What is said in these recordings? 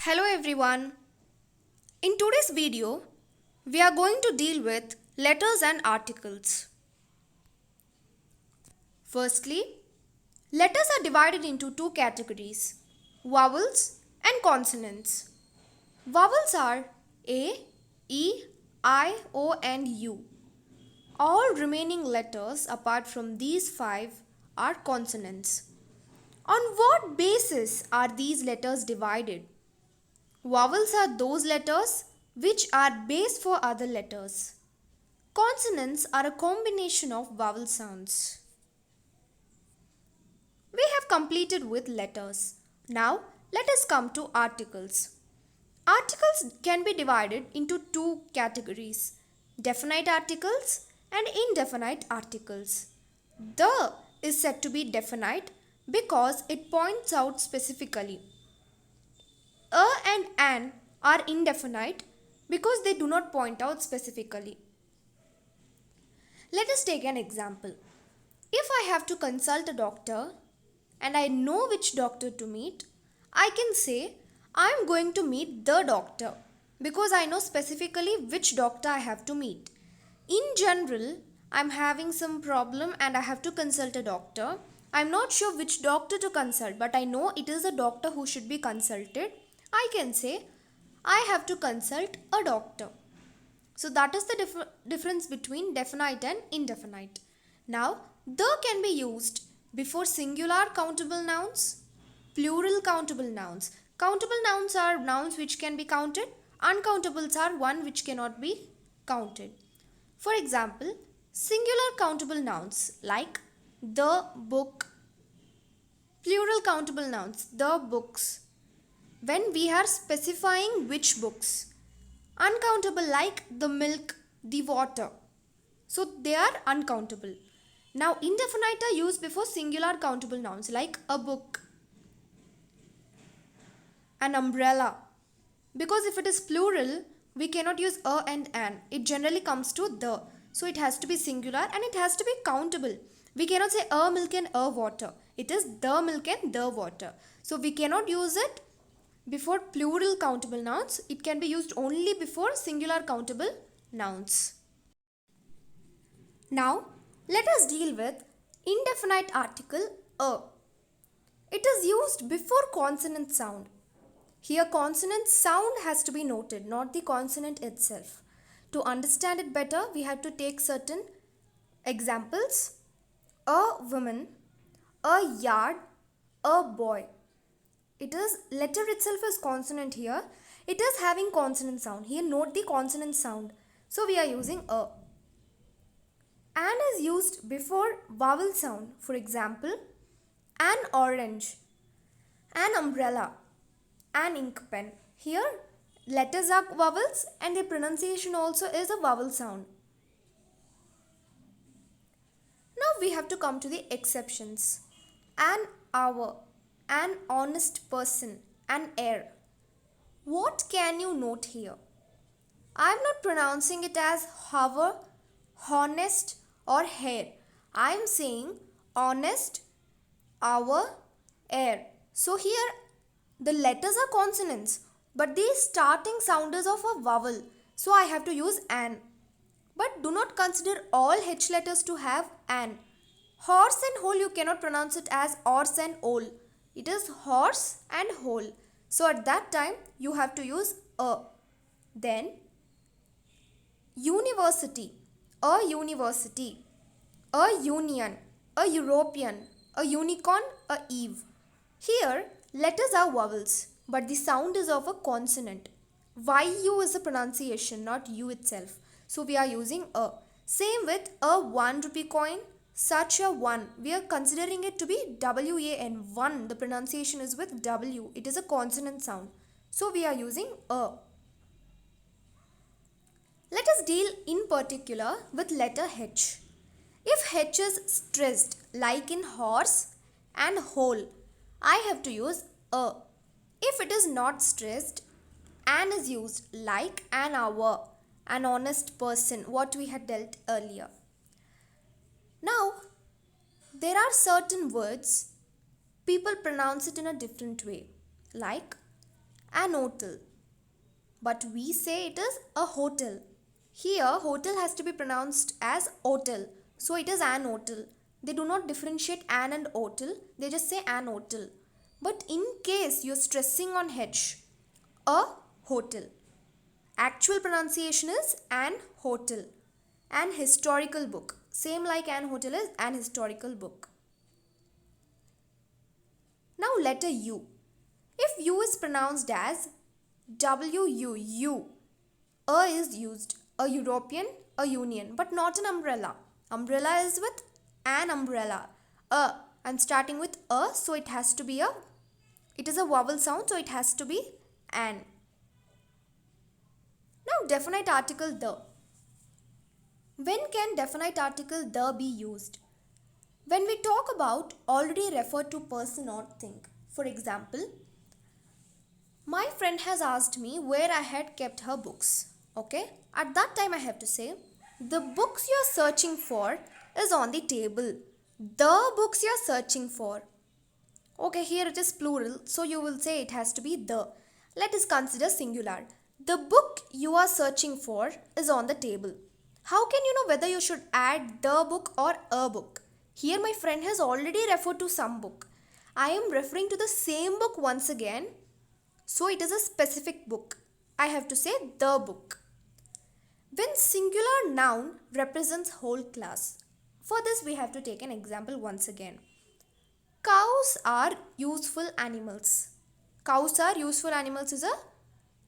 Hello everyone. In today's video, we are going to deal with letters and articles. Firstly, letters are divided into two categories, vowels and consonants. Vowels are A, E, I, O and U. All remaining letters apart from these five are consonants. On what basis are these letters divided? Vowels are those letters which are base for other letters. Consonants are a combination of vowel sounds. We have completed with letters. Now let us come to articles. Articles can be divided into two categories, definite articles and indefinite articles. The is said to be definite because it points out specifically. A and an are indefinite because they do not point out specifically. Let us take an example. If I have to consult a doctor and I know which doctor to meet, I can say I am going to meet the doctor because I know specifically which doctor I have to meet. In general, I am having some problem and I have to consult a doctor. I am not sure which doctor to consult, but I know it is a doctor who should be consulted. I can say I have to consult a doctor. So that is the difference between definite and indefinite. Now, the can be used before singular countable nouns, plural countable nouns. Countable nouns are nouns which can be counted. Uncountables are one which cannot be counted. For example, singular countable nouns like the book, plural countable nouns, the books, when we are specifying which books. Uncountable like the milk, the water. So they are uncountable. Now indefinite are used before singular countable nouns like a book, an umbrella. Because if it is plural, we cannot use a and an. It generally comes to the. So it has to be singular and it has to be countable. We cannot say a milk and a water. It is the milk and the water. So we cannot use it before plural countable nouns. It can be used only before singular countable nouns. Now, let us deal with indefinite article a. It is used before consonant sound. Here consonant sound has to be noted, not the consonant itself. To understand it better, we have to take certain examples. A woman, a yard, a boy. It is letter itself is consonant here. It is having consonant sound. Here note the consonant sound. So we are using a. An is used before vowel sound. For example, an orange, an umbrella, an ink pen. Here letters are vowels and the pronunciation also is a vowel sound. Now we have to come to the exceptions. An hour, an honest person, an heir. What can you note here? I am not pronouncing it as hour, honest or hair. I am saying honest, hour, heir. So here the letters are consonants but the starting sound is of a vowel. So I have to use an. But do not consider all H letters to have an. Horse and whole you cannot pronounce it as horse and ole. It is horse and whole. So at that time you have to use a. Then university, a university, a union, a European, a unicorn, a Eve. Here letters are vowels but the sound is of a consonant. YU is a pronunciation, not U itself. So we are using a. Same with a 1 rupee coin, such a one. We are considering it to be WAN. One, the pronunciation is with W. It is a consonant sound. So we are using a. Let us deal in particular with letter H. If H is stressed like in horse and whole, I have to use a. If it is not stressed, an is used like an hour, an honest person, what we had dealt earlier. Now, there are certain words people pronounce it in a different way, like an hotel. But we say it is a hotel. Here, hotel has to be pronounced as hotel. So it is an hotel. They do not differentiate an and hotel. They just say an hotel. But in case you're stressing on H, a hotel. Actual pronunciation is an hotel. An historical book. Same like an hotel is an historical book. Now letter U. If U is pronounced as WU, a is used. A European, a union, but not an umbrella. Umbrella is with an umbrella. I'm starting with a, so it has to be it is a vowel sound, so it has to be an. Now definite article the. When can definite article the be used? When we talk about already referred to person or thing. For example, my friend has asked me where I had kept her books. Okay, at that time I have to say, the books you are searching for is on the table. The books you are searching for. Okay, here it is plural, so you will say it has to be the. Let us consider singular. The book you are searching for is on the table. How can you know whether you should add the book or a book? Here my friend has already referred to some book. I am referring to the same book once again. So it is a specific book. I have to say the book. When singular noun represents whole class. For this we have to take an example once again. Cows are useful animals. Cows are useful animals is a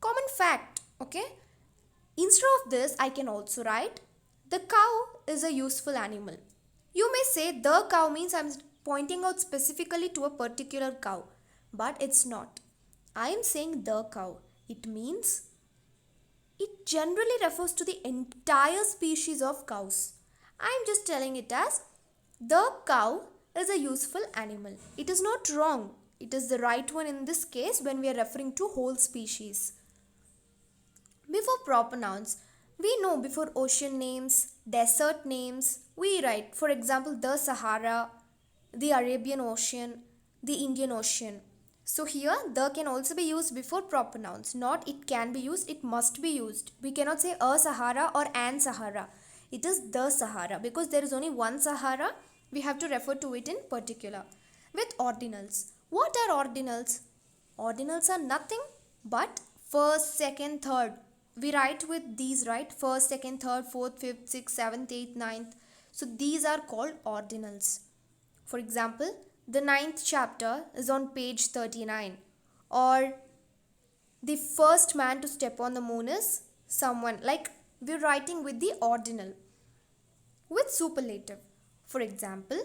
common fact. Okay. Instead of this I can also write the cow is a useful animal. You may say the cow means I'm pointing out specifically to a particular cow. But it's not. I am saying the cow. It means it generally refers to the entire species of cows. I am just telling it as the cow is a useful animal. It is not wrong. It is the right one in this case when we are referring to whole species. Before proper nouns, we know before ocean names, desert names, we write, for example, the Sahara, the Arabian Ocean, the Indian Ocean. So here the can also be used before proper nouns. Not it can be used, it must be used. We cannot say a Sahara or an Sahara. It is the Sahara because there is only one Sahara. We have to refer to it in particular. With ordinals. What are ordinals? Ordinals are nothing but first, second, third. We write with these, right? First, second, third, fourth, fifth, sixth, seventh, eighth, ninth. So these are called ordinals. For example, the 9th chapter is on page 39. Or the first man to step on the moon is someone. Like we're writing with the ordinal. With superlative. For example,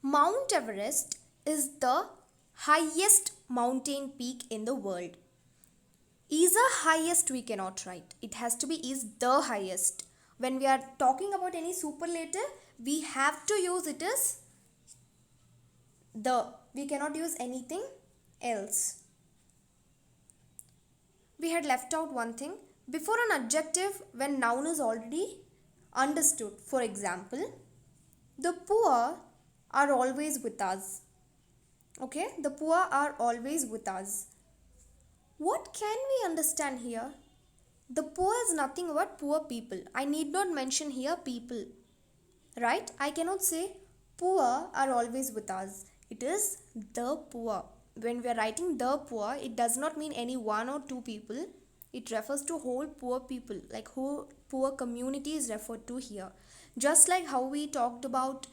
Mount Everest is the highest mountain peak in the world. Is a highest we cannot write. It has to be is the highest. When we are talking about any superlative, we have to use it as the. We cannot use anything else. We had left out one thing. Before an adjective, when noun is already understood. For example, the poor are always with us. Okay, the poor are always with us. What can we understand here? The poor is nothing but poor people. I need not mention here people. Right? I cannot say poor are always with us. It is the poor. When we are writing the poor, it does not mean any one or two people. It refers to whole poor people. Like whole poor community is referred to here. Just like how we talked about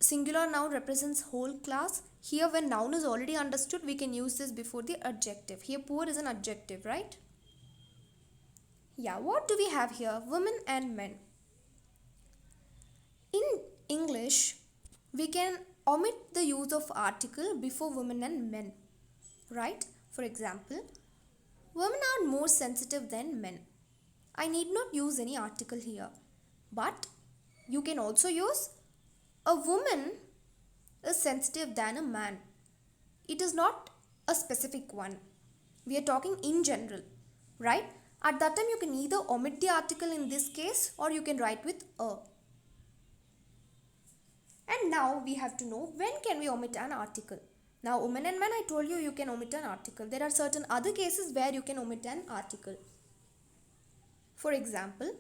singular noun represents whole class. Here when noun is already understood, we can use this before the adjective. Here poor is an adjective, right? Yeah, what do we have here? Women and men. In English, we can omit the use of article before women and men, right? For example, women are more sensitive than men. I need not use any article here, but you can also use a woman is sensitive than a man. It is not a specific one. We are talking in general, right? At that time you can either omit the article in this case or you can write with a. And now we have to know when can we omit an article. Now, women and men, I told you you can omit an article. There are certain other cases where you can omit an article. For example,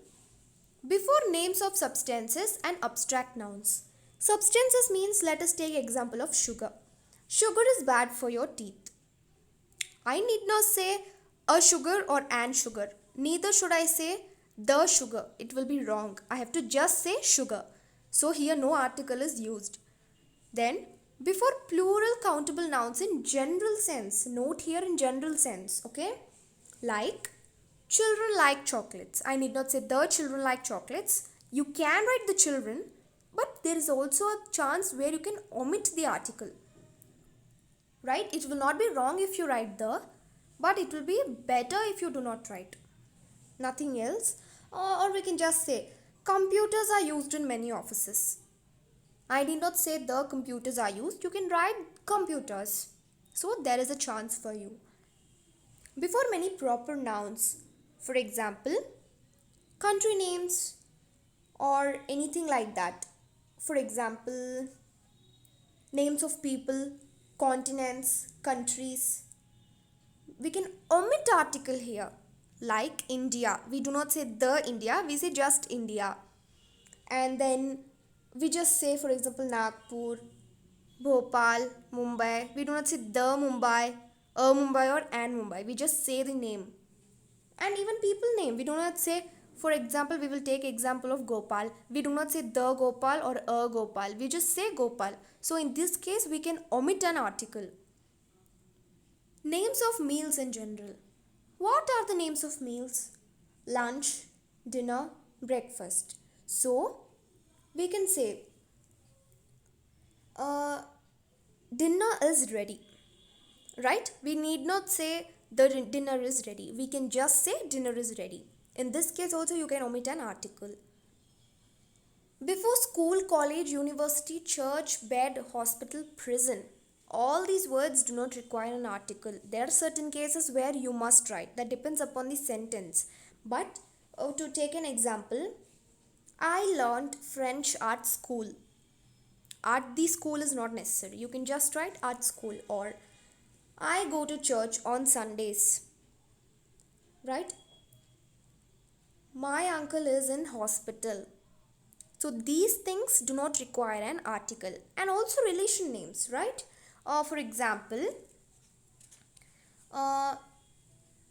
before names of substances and abstract nouns. Substances means, let us take example of sugar. Sugar is bad for your teeth. I need not say a sugar or an sugar. Neither should I say the sugar. It will be wrong. I have to just say sugar. So here no article is used. Then before plural countable nouns in general sense. Note here in general sense. Okay. Like children like chocolates. I need not say the children like chocolates. You can write the children. But there is also a chance where you can omit the article. Right? It will not be wrong if you write the, but it will be better if you do not write. Nothing else. Or we can just say, computers are used in many offices. I did not say the computers are used. You can write computers. So there is a chance for you. Before many proper nouns, for example, country names or anything like that. For example, names of people, continents, countries. We can omit article here. Like India. We do not say the India, we say just India. And then we just say, for example, Nagpur, Bhopal, Mumbai. We do not say the Mumbai, a Mumbai or an Mumbai. We just say the name. And even people name. We do not say, for example, we will take example of Gopal. We do not say the Gopal or a Gopal. We just say Gopal. So in this case, we can omit an article. Names of meals in general. What are the names of meals? Lunch, dinner, breakfast. So, we can say, dinner is ready. Right? We need not say the dinner is ready. We can just say dinner is ready. In this case also you can omit an article. Before school, college, university, church, bed, hospital, prison. All these words do not require an article. There are certain cases where you must write. That depends upon the sentence. But to take an example, I learned French art school. Art the school is not necessary. You can just write art school. Or I go to church on Sundays. Right? My uncle is in hospital. So these things do not require an article. And also relation names, right? For example,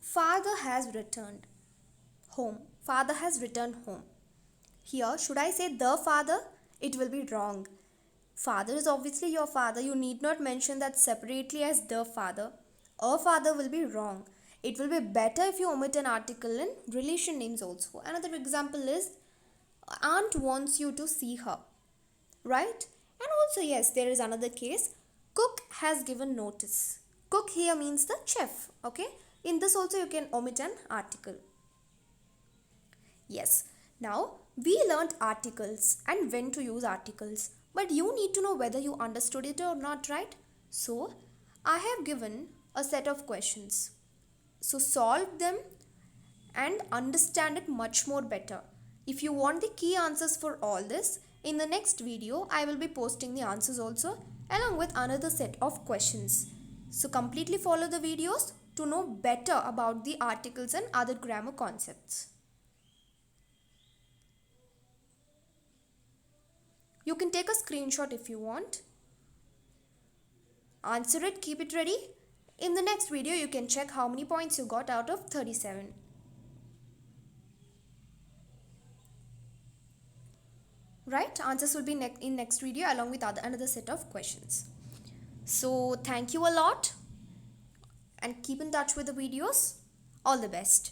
father has returned home. Father has returned home. Here, should I say the father? It will be wrong. Father is obviously your father. You need not mention that separately as the father. A father will be wrong. It will be better if you omit an article in relation names also. Another example is, aunt wants you to see her. Right? And also, yes, there is another case. Cook has given notice. Cook here means the chef. Okay? In this also you can omit an article. Yes. Now, we learned articles and when to use articles. But you need to know whether you understood it or not, right? So, I have given a set of questions. So, solve them and understand it much more better. If you want the key answers for all this, in the next video, I will be posting the answers also along with another set of questions. So, completely follow the videos to know better about the articles and other grammar concepts. You can take a screenshot if you want. Answer it, keep it ready. In the next video, you can check how many points you got out of 37. Right? Answers will be in next video along with another set of questions. So, thank you a lot and keep in touch with the videos. All the best.